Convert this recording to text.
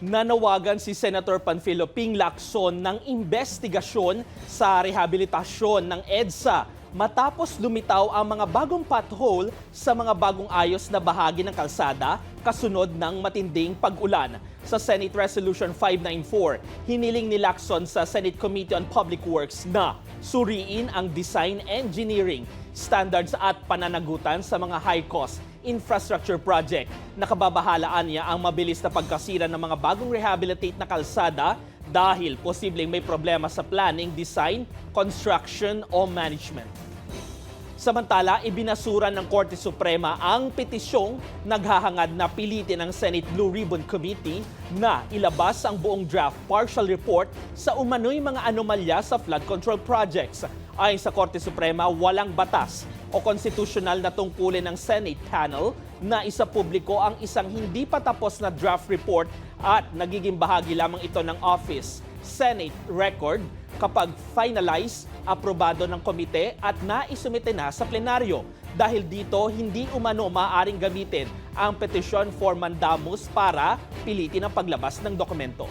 Nanawagan si Senator Panfilo Ping Lacson ng investigasyon sa rehabilitasyon ng EDSA matapos lumitaw ang mga bagong pothole sa mga bagong ayos na bahagi ng kalsada kasunod ng matinding pag-ulan. Sa Senate Resolution 594, hiniling ni Lacson sa Senate Committee on Public Works na suriin ang design engineering, standards at pananagutan sa mga high-cost infrastructure project. Nakababahalaan niya ang mabilis na pagkasira ng mga bagong rehabilitate na kalsada dahil posibleng may problema sa planning, design, construction o management. Samantala, ibinasura ng Korte Suprema ang petisyong naghahangad na pilitin ng Senate Blue Ribbon Committee na ilabas ang buong draft partial report sa umano'y mga anomalya sa flood control projects. Ayon sa Korte Suprema, walang batas o konstitusyonal na tungkulin ng Senate panel na isapubliko ang isang hindi pa tapos na draft report at nagiging bahagi lamang ito ng Office Senate record kapag finalize, aprobado ng komite at naisumite na sa plenaryo. Dahil dito, hindi umano maaaring gamitin ang petition for mandamus para pilitin ang paglabas ng dokumento.